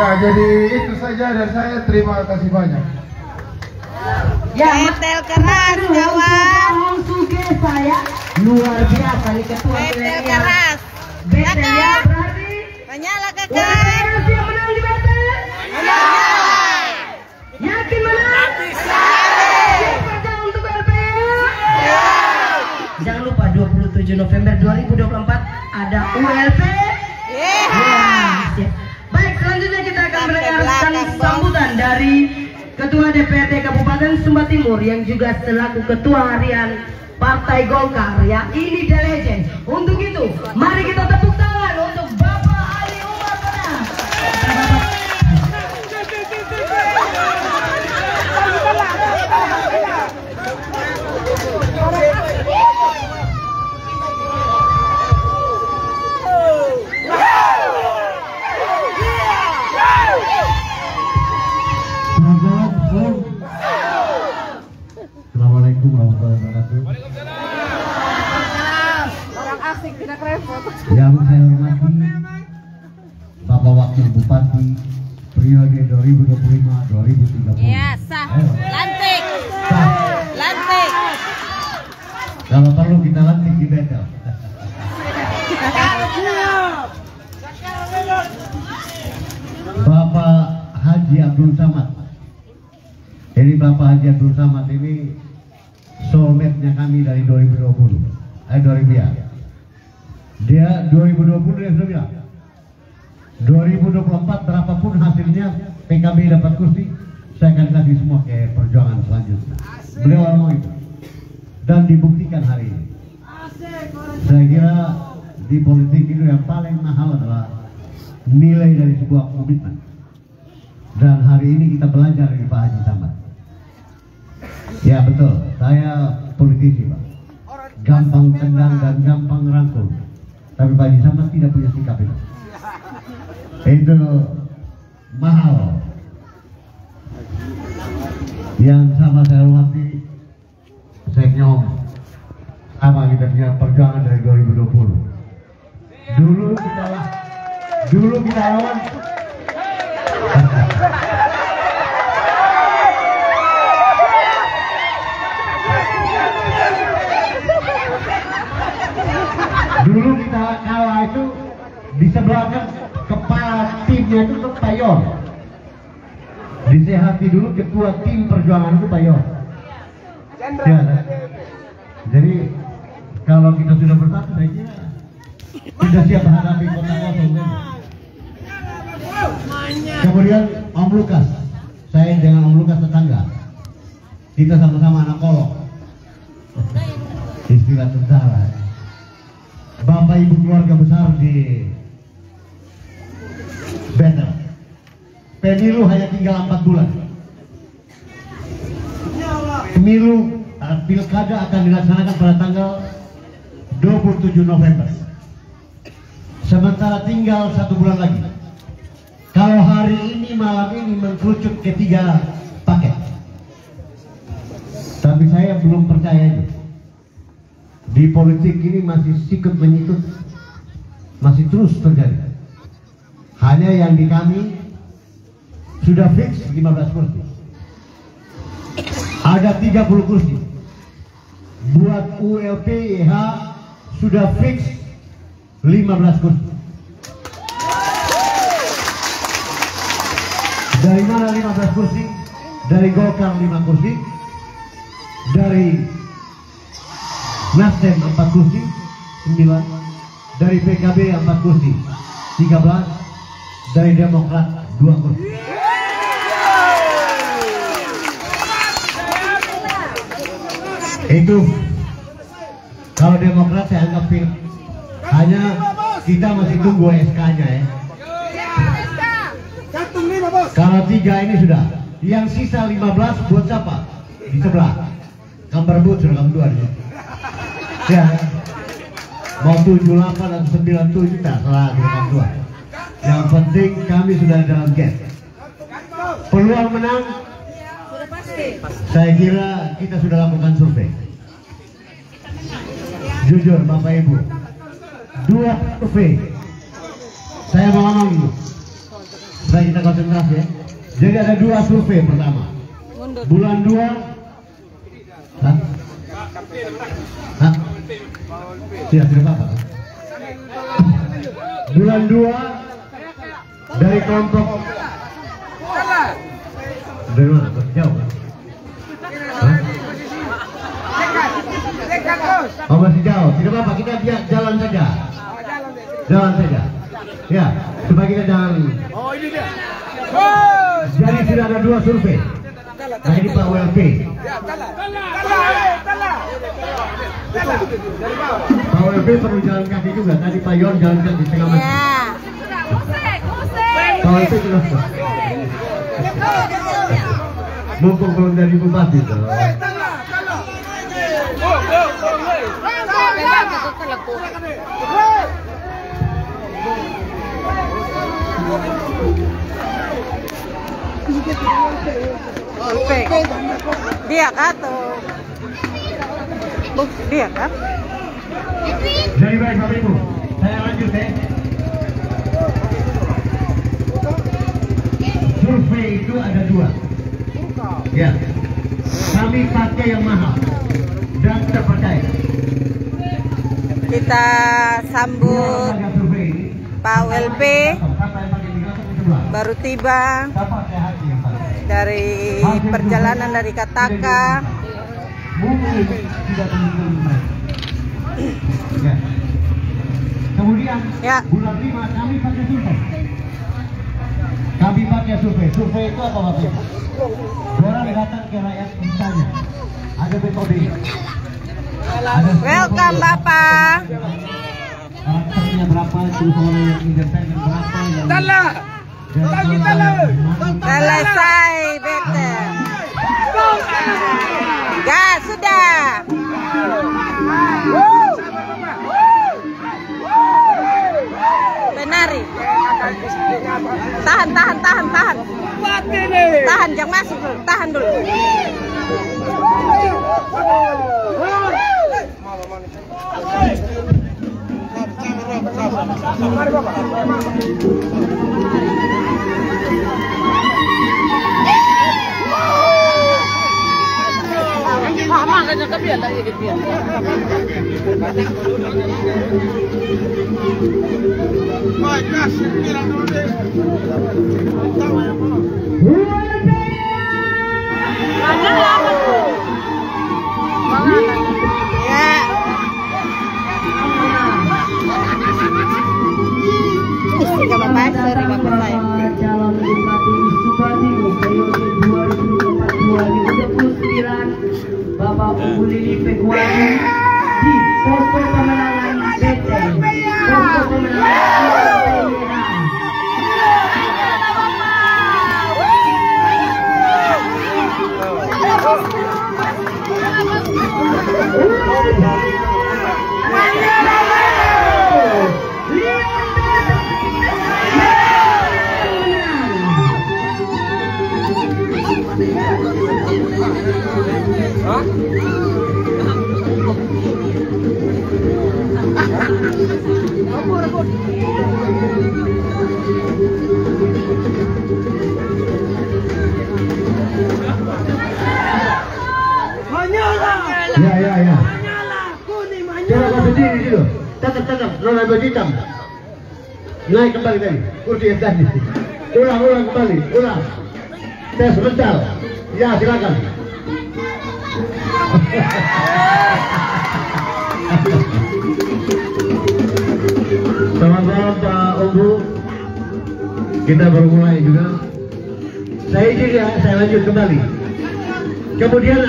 Ya, jadi itu saja dari saya. Terima kasih banyak. Ya, betel keras kawan. Suge saya luar biasa nih ketua Betel keras. Betel ya berarti. Menyala kakak. Siapa yang menang di betel? Yakin menang? Siapa untuk LPU? Jangan lupa 27 November 2024 ada ULP. Baik, selanjutnya kita akan mendengarkan sambutan dari Ketua DPRD Kabupaten Sumba Timur yang juga selaku Ketua Harian Partai Golkar ya. Ini The Legend. Untuk itu, mari kita tepuk tangan untuk Bapak Ali Umar Bonang. Assalamualaikum warahmatullahi wabarakatuh. Orang asik tidak repot. Yang saya hormati Bapak Wakil Bupati periode 2025-2030. Iya, sah. Lantik. Lantik. Kalau perlu kita lantik di betel. Bapak Haji Abdul Samad. Jadi Bapak Haji Abdul Samad ini soulmate-nya kami dari 2020. 2000 ya. Dia 2020 dia sudah bilang 2024 berapapun hasilnya PKB dapat kursi, saya akan kasih semua ke perjuangan selanjutnya. Beliau ngomong itu dan dibuktikan hari ini. Saya kira di politik itu yang paling mahal adalah nilai dari sebuah komitmen. Dan hari ini kita belajar dari Pak Haji Samad. Ya betul, saya politisi Pak. Gampang tendang dan gampang rangkul. Tapi Pak Haji Samad tidak punya sikap itu. Itu mahal. Yang sama saya hormati Seknyom, sama kita punya perjuangan dari 2020. Dulu kita lawan. Dulu kita kalah itu di sebelahkan kepala timnya itu Pak Yon. Disehati dulu ketua tim perjuangan itu Pak Yon. Ya, jadi kalau kita sudah bersatu saya kira sudah siap menghadapi kota kosong. Kemudian Om Lukas, saya dengan Om Lukas tetangga. Kita sama-sama anak kolok. Istilah tentara. Bapak ibu keluarga besar di Betel. Pemilu hanya tinggal 4 bulan. Pemilu pilkada akan dilaksanakan pada tanggal 27 November. Sementara tinggal 1 bulan lagi. Kalau hari ini malam ini mengkerucut ke 3 paket. Tapi saya belum percaya itu. Di politik ini masih sikut menyikut, masih terus terjadi. Hanya yang di kami sudah fix 15 kursi. Ada 30 kursi. Buat ULP-IH sudah fix 15 kursi. Dari mana 15 kursi? Dari Golkar 5 kursi. Dari Nasdem 4 kursi 9, dari PKB 4 kursi 13, dari Demokrat 2 kursi. Itu kalau Demokrat saya anggap hanya kita masih tunggu SK-nya ya. Kalau 3 ini sudah, yang sisa 15 buat siapa? Di sebelah. Gambar but sudah kamu 2 di situ. Ya, mau 78 atau 97 tak salah dengan 2. Yang penting kami sudah dalam gap. Peluang menang Sudah pasti. saya kira kita sudah lakukan survei. Jujur Bapak Ibu, 2 survei saya mau ngomong dulu. Supaya kita konsentrasi ya. Jadi ada 2 survei pertama. Mundur. Bulan 2. Hah? Hah? Tidak apa-apa. Bulan 2 dari kelompok. Dari mana? Jauh kan? Hah? Oh masih jauh, tidak apa-apa, kita biar jalan saja. Jalan saja. Ya, supaya kita jalan. Oh ini dia. Jadi sudah ada 2 survei. Nah ini Pak WLP. Pak WLP perlu jalan kaki juga. Tadi Pak Yon jalan kaki setengah meter. Ya. Pak WLP jelas. Mumpung belum dari bupati tuh. Dia kan tuh. Dia kan? Jadi baik Bapak Ibu, saya lanjut ya. Survei itu ada 2. Ya, kami pakai yang mahal dan terpercaya. Kita sambut Lembaga survei ini, Pak WLP siapa yang pakai mikrofon sebelah? baru tiba Siapa saya hati yang paling? dari perjalanan dari Kataka. Mungkin tidak teman-teman mereka. Ya. Kemudian Ya. bulan 5 kami pakai survei. Kami pakai survei. Survei itu apa Bapak Ibu? Orang datang ke rakyat misalnya. Ada metode. Welcome Bapak. Karakternya berapa, terus orang yang independen berapa, yang Selesai better. Gas sudah. Benari. Tahan. Tahan, jangan masuk dulu. Tahan dulu. Ya. Isi gak apa-apa, sorry bapak saya. Calon Bupati Subadi periode 2024-2029 Bapak Ibu Lili Pekuani di posko pemenangan PT posko pemenangan Ya. Jangan kau berdiri di situ. Tetap, nona baju hitam. Naik kembali tadi, kursi yang tadi. Ulang kembali, ulang. Tes mental. Ya, silakan. Selamat malam Pak Ombu. Kita baru mulai juga. Saya izin ya, saya lanjut kembali. Kemudian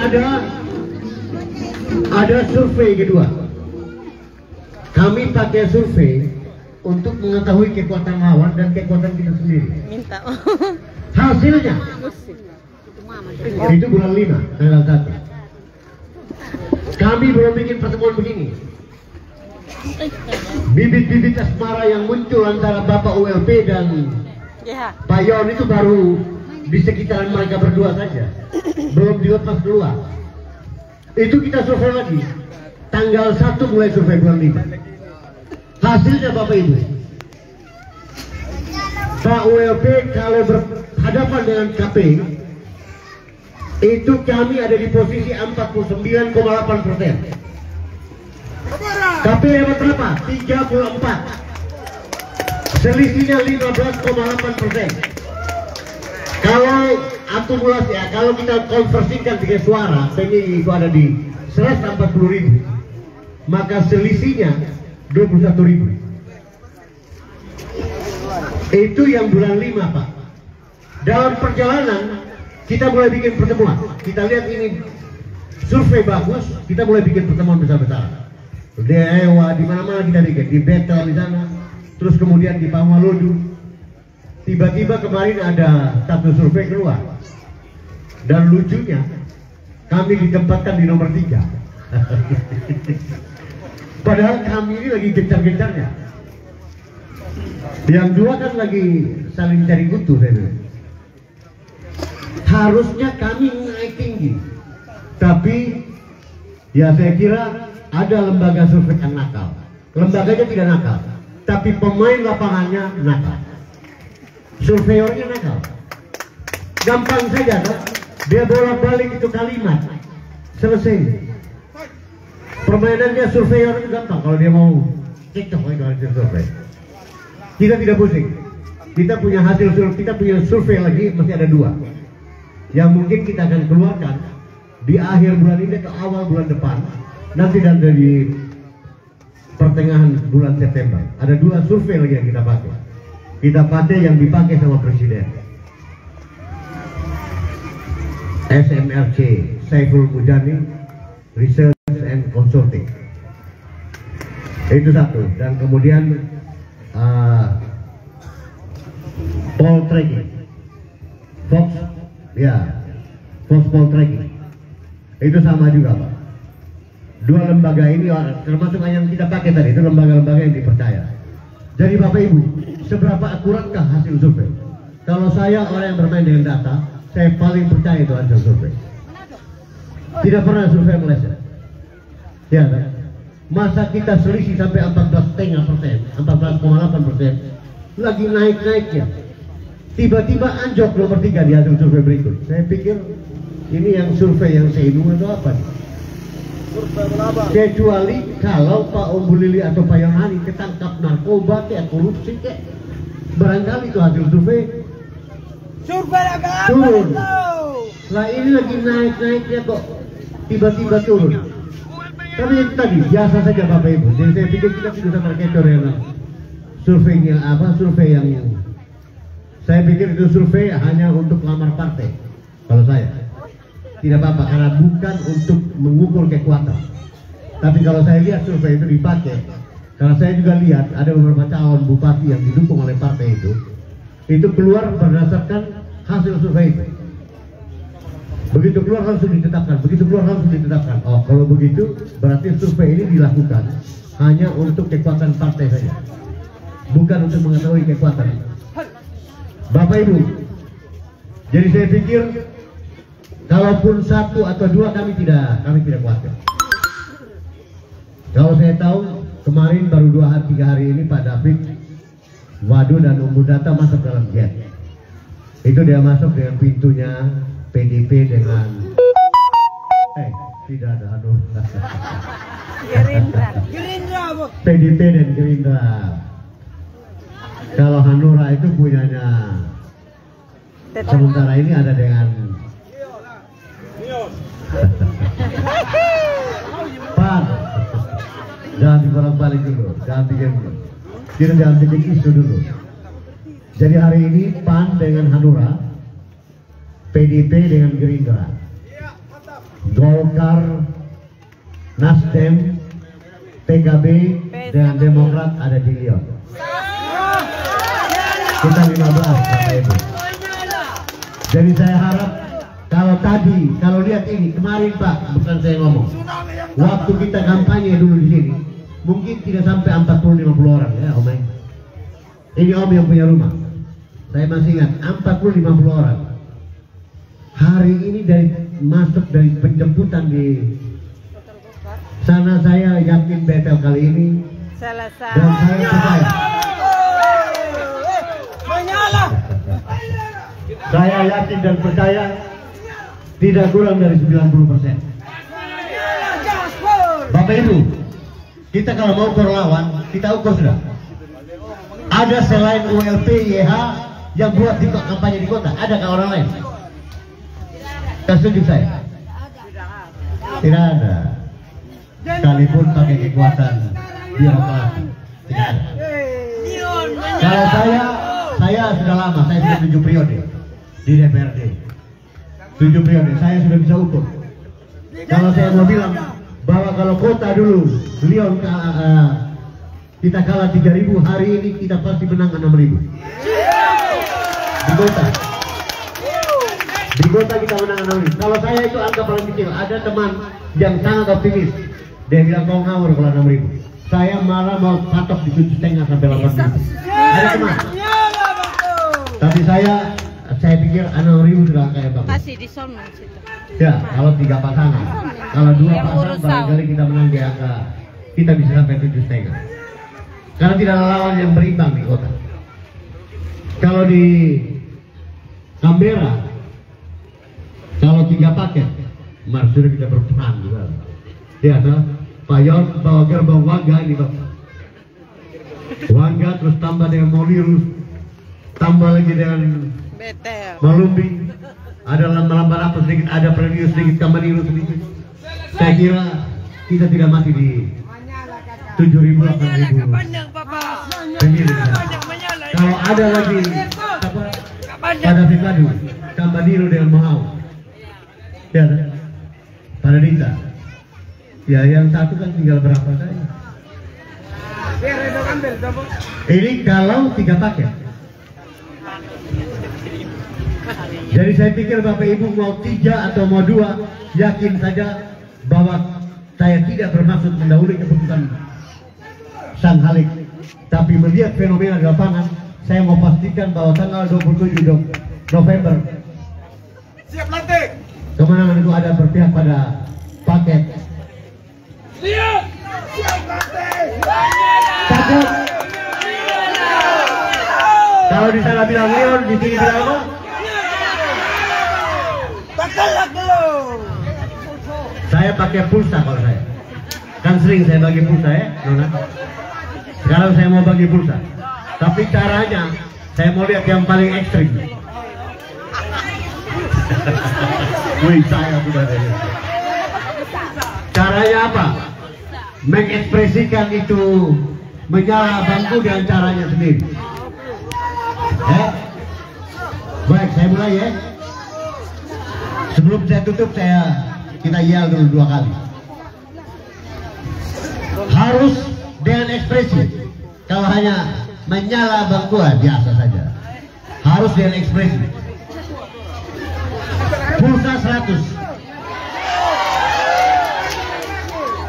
ada survei kedua. Kami pakai survei untuk mengetahui kekuatan lawan dan kekuatan kita sendiri. Minta. Hasilnya itu bulan 5 tanggal 1. Kami belum bikin pertemuan begini. Bibit-bibit asmara yang muncul antara Bapak ULP dan Ya. Pak Yon itu baru di sekitaran mereka berdua saja, belum dilepas keluar. Itu kita survei lagi. Tanggal 1 mulai survei bulan 5. Hasilnya Bapak Ibu, Pak WLP kalau berhadapan dengan KP itu kami ada di posisi 49,8%. KP dapat berapa? 34. Selisihnya 15,8%. Kalau akumulasi ya, kalau kita konversikan dengan suara, PMI itu ada di 140.000, maka selisihnya 21.000. Itu yang bulan 5, Pak. Dalam perjalanan kita mulai bikin pertemuan. Kita lihat ini survei bagus, kita mulai bikin pertemuan besar-besaran. Dewa di mana-mana kita bikin, di Betel di sana, terus kemudian di Pamaludu. Tiba-tiba kemarin ada satu survei keluar, dan lucunya kami ditempatkan di nomor 3. Padahal kami ini lagi gencar-gencarnya. Yang dua kan lagi saling cari kutu, saya bilang. Harusnya kami naik tinggi, tapi ya saya kira ada lembaga survei yang nakal. Lembaganya tidak nakal, tapi pemain lapangannya nakal. Surveyornya nakal. Gampang saja kan? Dia bolak-balik itu kalimat, selesai. Permainannya surveyor itu gampang. Kalau dia mau cekcok itu hasil survei. Kita tidak pusing. Kita punya hasil survei, kita punya survei lagi, masih ada 2 yang mungkin kita akan keluarkan di akhir bulan ini atau awal bulan depan. Nanti dan dari pertengahan bulan September ada 2 survei lagi yang kita pakai. Kita pakai yang dipakai sama Presiden. SMRC, Saiful Mujani Research and Consulting. Itu satu. Dan kemudian poll tracking, Fox, ya, Fox poll tracking. Itu sama juga, Pak. 2 lembaga ini termasuk yang kita pakai tadi, itu lembaga-lembaga yang dipercaya. Jadi Bapak Ibu, seberapa akuratkah hasil survei? Kalau saya orang yang bermain dengan data, saya paling percaya itu hasil survei. Tidak pernah survei meleset. Ya kan? Masa kita selisih sampai 14,5%, 14,8%, lagi naik-naiknya. Tiba-tiba anjok nomor 3 di hasil survei berikut. Saya pikir ini yang survei yang seimbang atau apa nih? Kecuali kalau Pak Ombu Lili atau Pak Yohani ketangkap narkoba kayak korupsi kayak, barangkali itu hasil survei turun. Lah ini lagi naik-naiknya kok tiba-tiba turun. Tapi itu tadi biasa saja Bapak Ibu. Jadi saya pikir kita tidak usah terkecoh dengan surveinya apa, survei yang saya pikir itu survei hanya untuk lamar partai. Kalau saya tidak apa-apa karena bukan untuk mengukur kekuatan. Tapi kalau saya lihat survei itu dipakai, karena saya juga lihat ada beberapa calon bupati yang didukung oleh partai itu keluar berdasarkan hasil survei itu. Begitu keluar langsung ditetapkan, begitu keluar langsung ditetapkan. Oh, kalau begitu berarti survei ini dilakukan hanya untuk kekuatan partai saja, bukan untuk mengetahui kekuatan Bapak Ibu. Jadi saya pikir kalaupun 1 atau 2 kami tidak khawatir. Kalau saya tahu kemarin baru 2-3 hari ini Pak David Wadu dan Umbu Data masuk dalam jet. Itu dia masuk dengan pintunya PDP dengan tidak ada Gerindra PDP dan Gerindra. Kalau Hanura itu punyanya sementara ini ada dengan Pak, jangan dibolak-balik dulu, jangan bikin isu dulu. Jadi hari ini PAN dengan Hanura, PDP dengan Gerindra, Golkar, Nasdem, PKB dengan Demokrat ada di Lyon. Kita 15 Bapak Ibu. Jadi saya harap kalau lihat ini kemarin Pak, bukan saya ngomong, waktu kita kampanye dulu di sini mungkin tidak sampai 40-50 orang ya Om. Ini Om yang punya rumah, saya masih ingat 40-50 orang. Hari ini masuk dari penjemputan di sana, saya yakin Betel kali ini selesai. Dan saya percaya Saya yakin dan percaya tidak kurang dari 90%. Bapak Ibu, kita kalau mau ukur lawan, kita ukur sudah. Ada selain ULP YH yang buat di kampanye di kota, adakah orang lain? Tidak setuju saya? Tidak ada. Sekalipun pakai kekuatan birokrasi, tidak ada. Kalau saya sudah lama, saya sudah 7 periode di DPRD. 7 periode, saya sudah bisa ukur. Kalau saya mau bilang bahwa kalau kota dulu Lyon kita kalah 3.000, hari ini kita pasti menang 6.000 di kota. Di kota kita menang 6.000. Kalau saya itu angka paling kecil. Ada teman yang sangat optimis, dia bilang kau ngawur kalau 6.000. Saya malah mau patok di 7,5 sampai 8.000. Ada teman. Tapi saya pikir 6.000 sudah angka yang bagus. Kasih di sono situ. Ya, kalau 3 pasangan, kalau 2 pasangan barangkali kita menang di angka, kita bisa sampai 7,5. Karena tidak ada lawan yang berimbang di kota. Kalau di Canberra, kalau 3 paket, sudah kita berperang juga. Ya, Pak Yon bawa gerbong Wangga ini Pak. Wangga terus tambah dengan Molirus, tambah lagi dengan Betel. Malumbi. Ada lamba-lamba apa sedikit, ada Predius sedikit, Kamaniru sedikit. Saya kira kita tidak mati di 7.000, 8.000. Kalau ada lagi pada Fikadu, Kamaniru dengan Mohau. Ya, pada Dita. Ya, yang satu kan tinggal berapa saja. Ini kalau 3 paket. Jadi saya pikir Bapak Ibu mau 3 atau mau 2, yakin saja bahwa saya tidak bermaksud mendahului keputusan Sang Halik. Tapi melihat fenomena di lapangan, saya mau pastikan bahwa tanggal 27 November Siap lantik. kemenangan itu ada berpihak pada paket. Siap. Siap lantik. Takut. Kalau di sana bilang Leon, di sini bilang apa? Saya pakai pulsa kalau saya. Kan sering saya bagi pulsa ya, Nona. Sekarang saya mau bagi pulsa. Tapi caranya saya mau lihat yang paling ekstrim. Wih, saya sudah ada. Caranya apa? Mengekspresikan itu menyala bangku dengan caranya sendiri. Baik, saya mulai ya. Sebelum saya tutup, kita yel dulu 2 kali. Harus dengan ekspresi. Kalau hanya menyala bangku biasa saja. Harus dengan ekspresi. Pulsa 100.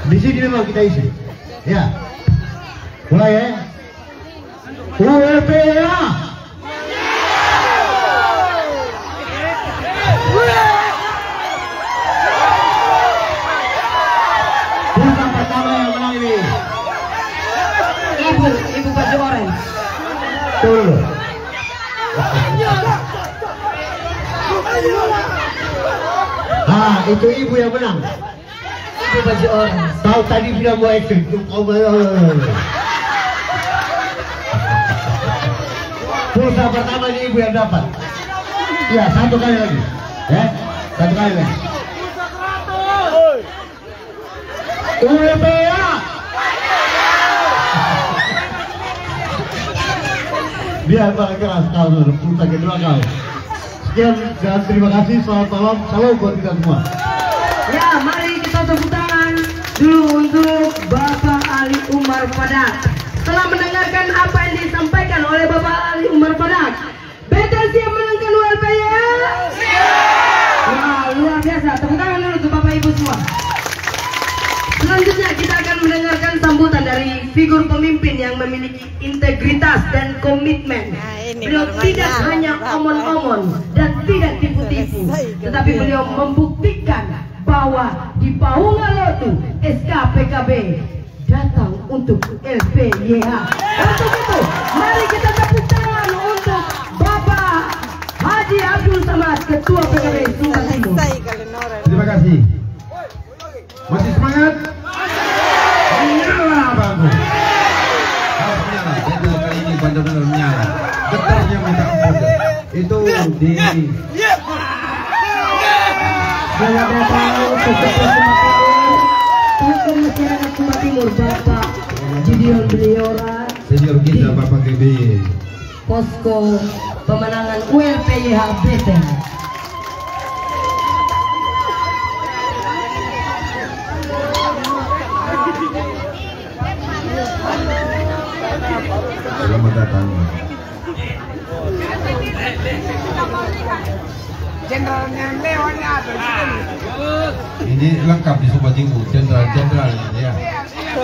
Di sini memang kita isi. Ya. Mulai ya. ULPA. Pulsa pertama yang menang ini. Ibu baju orange. Tunggu. Itu ibu yang menang. Ibu baju orange. Tahu tadi sudah mau ekstrim. Pulsa pertama ini ibu yang dapat. Ya, 1 kali lagi. Ya, 1 kali lagi. ULPA. Biar pakai keras kau dulu. Pulsa kedua kau. Sekian dan terima kasih. Selamat malam. Salam buat kita semua. Ya, mari kita tepuk tangan dulu untuk Bapak Ali Umar Padak. Setelah mendengarkan apa yang disampaikan oleh Bapak Ali Umar Padak, betul siap menangkan ULPA? Wah, luar biasa. Tepuk tangan dulu untuk Bapak Ibu semua. Selanjutnya kita akan mendengarkan sambutan dari figur pemimpin yang memiliki integritas dan komitmen. Beliau tidak hanya omon-omon dan tidak tipu-tipu, tetapi beliau membuktikan bahwa di Paungalotu SKPKB datang untuk LPYH. Untuk itu, mari kita tepuk tangan untuk Bapak Haji Abdul di Selamat datang untuk Tokoh masyarakat Sumba Timur Bapak Gideon Beliora, senior kita Bapak GBY. posko pemenangan ULPYH Beteng. Selamat datang. Jenderalnya Leonnya Presiden. Ini lengkap di Sumba Timur, jenderal ya.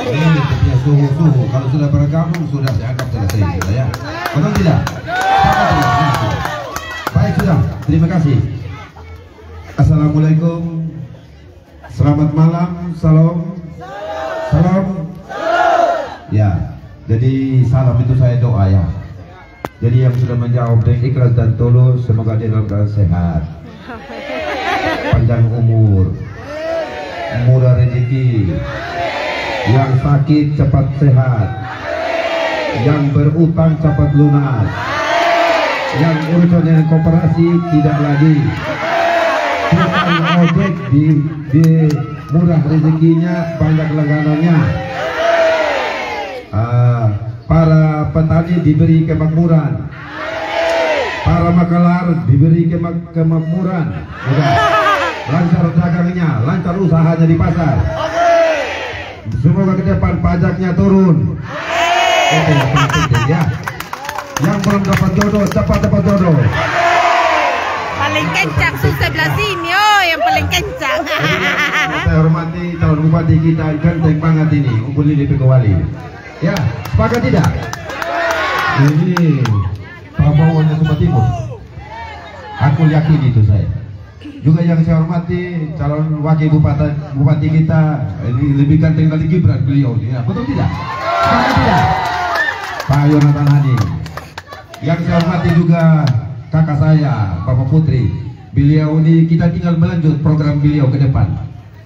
Ini punya suhu. Kalau sudah bergabung sudah saya anggap selesai, ya. Betul tidak? Baik sudah. Terima kasih. Assalamualaikum. Selamat malam. Salam. Ya. Jadi salam itu saya doa ya. Jadi yang sudah menjawab dengan ikhlas dan tulus, semoga dia dalam keadaan sehat, panjang umur, murah rezeki, yang sakit cepat sehat, yang berutang cepat lunas, yang urusan dengan koperasi tidak lagi, tukang ojek di murah rezekinya, banyak langganannya. Para petani diberi kemakmuran, para makelar diberi kemakmuran, lancar dagangnya, lancar usahanya di pasar. Semoga ke depan pajaknya turun. Itu yang paling penting ya. Yang belum dapat jodoh cepat dapat jodoh. Paling kencang sebelah sini, oh yang paling kencang. Saya hormati calon bupati kita, ganteng banget ini, Unggul Lili Pegawali. Ya, sepakat tidak? Ini Prabowonnya Sumba Timur. Aku yakin itu saya. Juga yang saya hormati calon wakil bupati kita, ini lebih ganteng dari Gibran beliau. Ya, betul tidak? Sepakat tidak? Pak Yonatan Hadi. Yang saya hormati juga kakak saya, Bapak Putri. Beliau ini kita tinggal melanjut program beliau ke depan.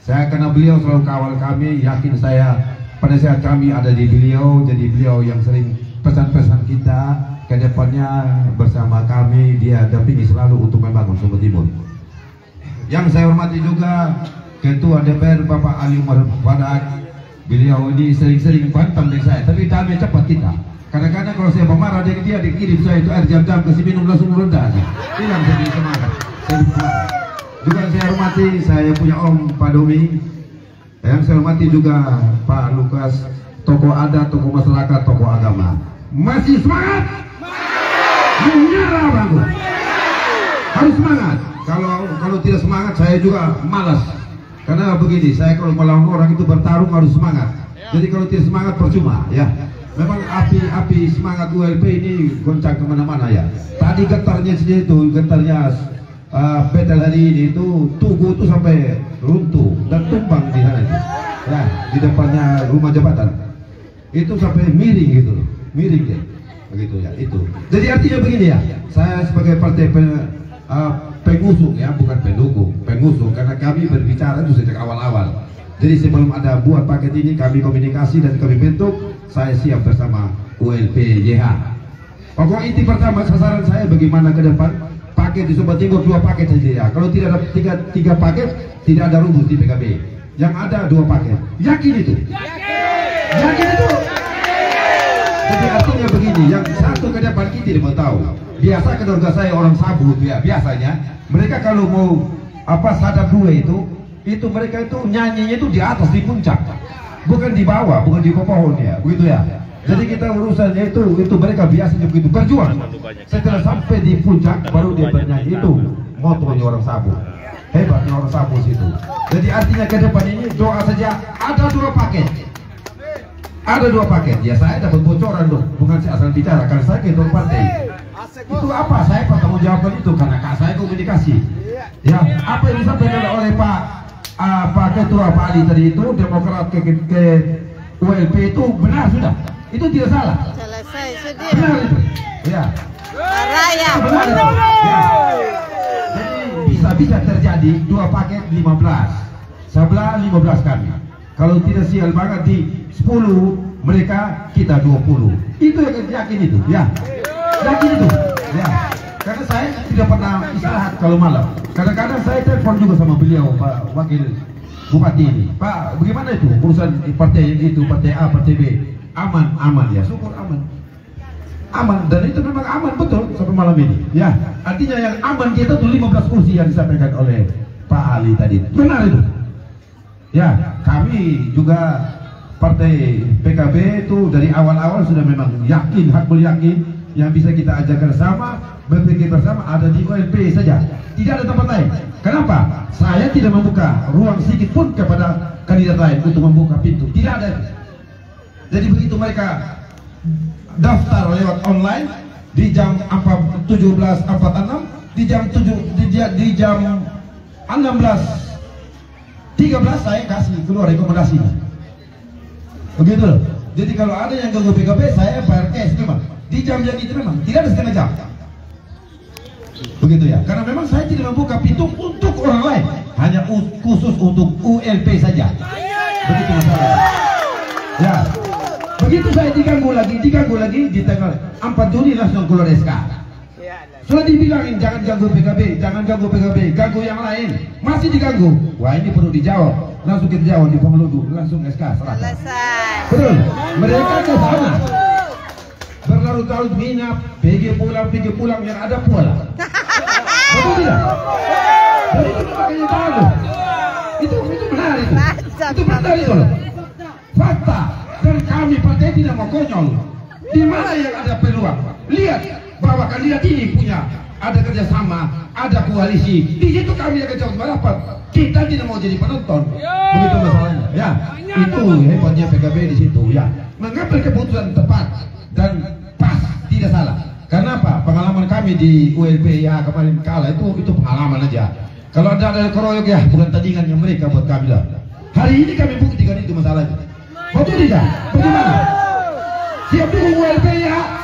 Karena beliau selalu kawal kami, yakin saya penasehat kami ada di beliau, jadi beliau yang sering pesan-pesan kita ke depannya bersama kami, dia dampingi selalu untuk membangun Sumba Timur. Yang saya hormati juga Ketua DPR Bapak Ali Umar Fadak, beliau ini sering-sering bantah dengan saya, tapi damai cepat kita. Kadang-kadang kalau saya pemarah dengan dia dikirim saya itu air jam-jam kasih minum langsung merendah. Hilang saya semangat. Juga saya hormati, saya punya Om Pak Domi. Yang saya hormati juga Pak Lukas, tokoh adat, tokoh masyarakat, tokoh agama. Masih semangat? Menyerah bangku. Harus semangat. Kalau tidak semangat saya juga malas. Karena begini, saya kalau melawan orang itu bertarung harus semangat. Jadi kalau tidak semangat percuma ya. Memang api semangat ULP ini goncang kemana-mana ya. Tadi getarnya sendiri itu, getarnya petel hari ini itu tugu itu sampai runtuh dan tumbang di sana itu. Nah, di depannya rumah jabatan itu sampai miring gitu, miring ya, begitu ya itu. Jadi artinya begini ya, saya sebagai partai pengusung ya, bukan pendukung, pengusung, karena kami berbicara itu sejak awal-awal. Jadi sebelum ada buat paket ini kami komunikasi dan kami bentuk, saya siap bersama ULPYH. Pokok inti pertama sasaran saya bagaimana ke depan. Paket di Sumba Timur 2 paket saja ya. Kalau tidak ada 3 paket, tidak ada rumus di PKB. Yang ada 2 paket. Yakin itu? Yakin itu? Jadi artinya begini, yang satu ke depan kita tidak mau tahu. Biasa keluarga saya orang Sabu ya, biasanya mereka kalau mau sadap 2 itu mereka itu nyanyinya itu di atas di puncak, bukan di bawah, bukan di pohon ya, begitu ya. Jadi kita urusannya itu mereka biasanya begitu berjuang. Setelah sampai di puncak baru dia bernyanyi, itu motonya orang Sabu. Hebatnya orang Sabu situ. Jadi artinya ke depan ini doa saja ada 2 paket. Ada 2 paket. Ya saya dapat bocoran dong, bukan saya asal bicara karena saya ketua partai. Itu apa? Saya bertanggung jawab itu karena saya komunikasi. Ya, apa yang disampaikan oleh Pak Ketua Pak Ali tadi itu Demokrat ke ULP itu benar sudah. Itu tidak salah. Selesai sudah. Benar itu. Ya. Raya. Benar itu. Ya. Jadi bisa terjadi 2 paket 15. Sebelah 15 kami. Kalau tidak sial banget di 10 mereka kita 20. Itu yang yakin itu. Ya. Yakin itu. Ya. Karena saya tidak pernah istirahat kalau malam. Kadang-kadang saya telepon juga sama beliau, Pak Wakil Bupati ini. Pak, bagaimana itu urusan partai itu, partai A, partai B? Aman ya, syukur aman. Aman, dan itu memang aman betul sampai malam ini. Ya, artinya yang aman kita tuh 15 kursi yang disampaikan oleh Pak Ali tadi. Benar itu. Ya, kami juga partai PKB itu dari awal-awal sudah memang yakin, hakul yakin yang bisa kita ajak bersama, berpikir bersama ada di OLP saja, tidak ada tempat lain. Kenapa? Saya tidak membuka ruang sedikit pun kepada kandidat lain untuk membuka pintu, tidak ada. Jadi begitu mereka daftar lewat online di jam 17.46, di jam 16.13 saya kasih keluar rekomendasinya. Begitu loh. Jadi kalau ada yang ganggu PKB, saya bayar cash memang. Di jam yang itu memang tidak ada setengah jam. Begitu ya. Karena memang saya tidak membuka pintu untuk orang lain, hanya khusus untuk ULP saja. Begitu masalahnya. Ya. Begitu saya diganggu lagi di tanggal 4 Juni langsung keluar SK. Sudah dibilangin jangan ganggu PKB, ganggu yang lain, masih diganggu. Wah ini perlu dijawab, langsung kita jawab di Pengeludu, langsung SK serahkan. Betul, mereka ke sana berlarut-larut minyak, PG pulang yang ada pulang. Betul tidak? Jadi itu makanya tahu. Itu benar itu. Itu benar itu loh. Fakta. Dan kami partai tidak mau konyol. Di mana yang ada peluang? Lihat bahwa kandidat ini punya ada kerjasama, ada koalisi. Di situ kami akan coba merapat. Kita tidak mau jadi penonton. Begitu masalahnya. Ya, itu hebatnya PKB di situ. Ya, mengambil keputusan tepat dan pas, tidak salah. Karena apa? Pengalaman kami di ULP ya kemarin kalah itu pengalaman aja. Kalau ada keroyok ya bukan tandingan yang mereka buat kami lah. Hari ini kami buktikan itu masalahnya. Betul tidak? Bagaimana? Siap dukung ULP ya?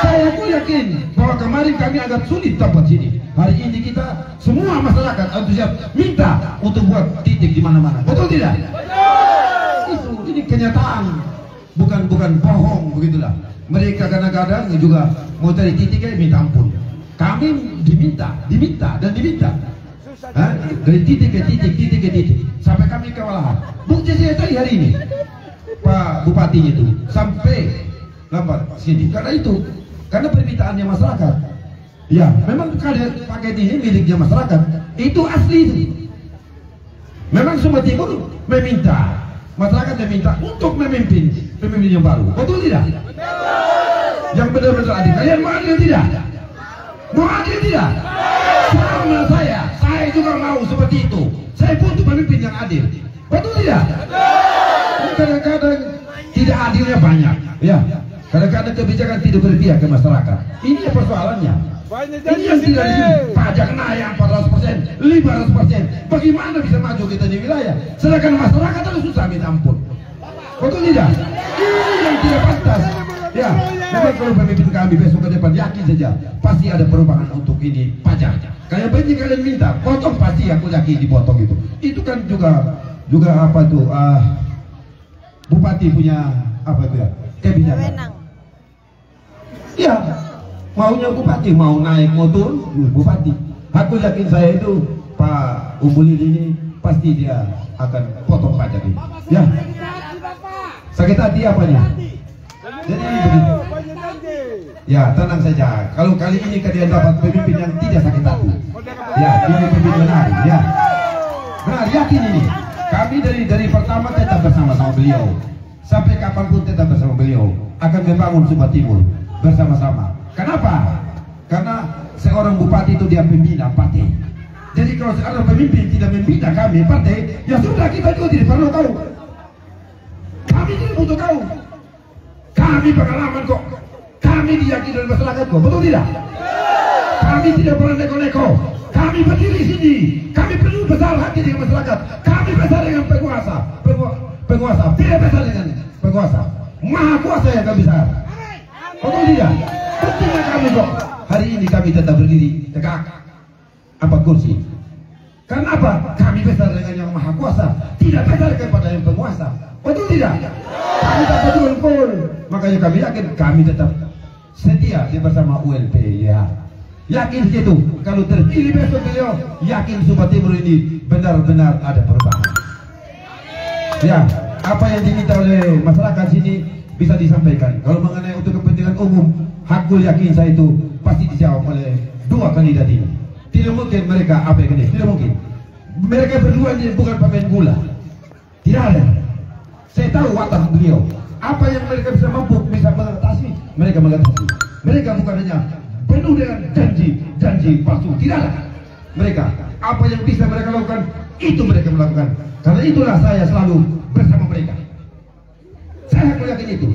Saya pun yakin bahwa kemarin kami agak sulit dapat sini. Hari ini kita semua masyarakat antusias minta untuk buat titik di mana-mana. Betul tidak? Ini kenyataan, bukan bohong begitulah. Mereka kadang-kadang juga mau cari titiknya minta ampun. Kami diminta. Dari titik ke titik sampai kami kewalahan. Bukti saya tadi hari ini Pak Bupati itu sampai lambat sini karena permintaannya masyarakat. Ya memang paket ini miliknya masyarakat, itu asli itu. Memang Sumba Timur meminta, masyarakat meminta untuk memimpin yang baru. Betul tidak? Yang benar-benar adil. Kalian mau adil tidak? Mau adil tidak? Sama saya juga mau seperti itu. Saya butuh pemimpin yang adil. Betul tidak? Kadang-kadang tidak adilnya banyak. Ya, kadang-kadang kebijakan tidak berpihak ke masyarakat. Ini persoalannya. Ini yang tidak di sini. Pajak naik 400%, 500%. Bagaimana bisa maju kita di wilayah? Sedangkan masyarakat terus susah minta ampun. Betul tidak? Ini yang tidak pantas. Ya, memang kalau pemimpin kami besok ke depan yakin saja pasti ada perubahan untuk ini pajak. Kalian benci kalian minta potong pasti aku yakin dipotong itu. Itu kan juga apa tuh bupati punya apa itu ya kebijakan. Ya maunya bupati mau naik mau turun bupati. Aku yakin saya itu Pak Umbuli ini pasti dia akan potong pajak ini. Ya sakit hati apanya? Jadi begitu. Ya tenang saja. Kalau kali ini kalian dapat pemimpin yang tidak sakit hati. Ya ini pemimpin benar. Ya benar yakin ini. Kami dari pertama tetap bersama-sama beliau. Sampai kapanpun tetap bersama beliau. Akan membangun Sumba Timur bersama-sama. Kenapa? Karena seorang bupati itu dia pembina partai. Jadi kalau seorang pemimpin tidak membina kami partai, ya sudah kita juga tidak perlu kau. Kami tidak butuh kau. Kami pengalaman kok. Kami diyakini oleh masyarakat kok. Betul tidak? Kami tidak pernah neko-neko. Kami berdiri sini. Kami penuh besar hati dengan masyarakat. Kami besar dengan penguasa. Penguasa. Tidak besar dengan penguasa. Maha kuasa yang kami besar. Betul tidak? Buktinya kami kok. Hari ini kami tetap berdiri tegak. 4 kursi. Karena apa? Kami besar dengan yang maha kuasa. Tidak besar kepada yang penguasa. Betul tidak? Kami tak betul. Makanya kami yakin kami tetap setia bersama ULP ya. yakin situ. Kalau terpilih besok beliau, yakin Sumba Timur ini benar-benar ada perubahan. Ya, apa yang diminta oleh masyarakat sini bisa disampaikan. Kalau mengenai untuk kepentingan umum, hakul yakin saya itu pasti dijawab oleh dua kandidat ini. Tidak mungkin mereka abaikan ini, tidak mungkin. Mereka berdua ini bukan pemain bola, tidak ada. Saya tahu watak beliau. Apa yang mereka bisa mampu, bisa mengatasi, mereka mengatasi. Mereka bukan hanya penuh dengan janji palsu, tidak ada. Mereka, apa yang bisa mereka lakukan, itu mereka melakukan. Karena itulah saya selalu bersama mereka. Saya hakul yakin itu.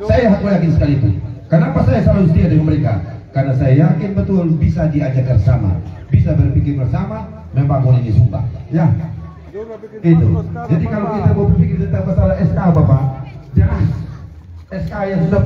Saya hakul yakin sekali itu. Kenapa saya selalu setia dengan mereka? Karena saya yakin betul bisa diajak bersama, bisa berpikir bersama, membangun ini Sumba. Ya, itu. Jadi kalau kita mau berpikir tentang masalah SK, Bapak, jelas SK yang sudah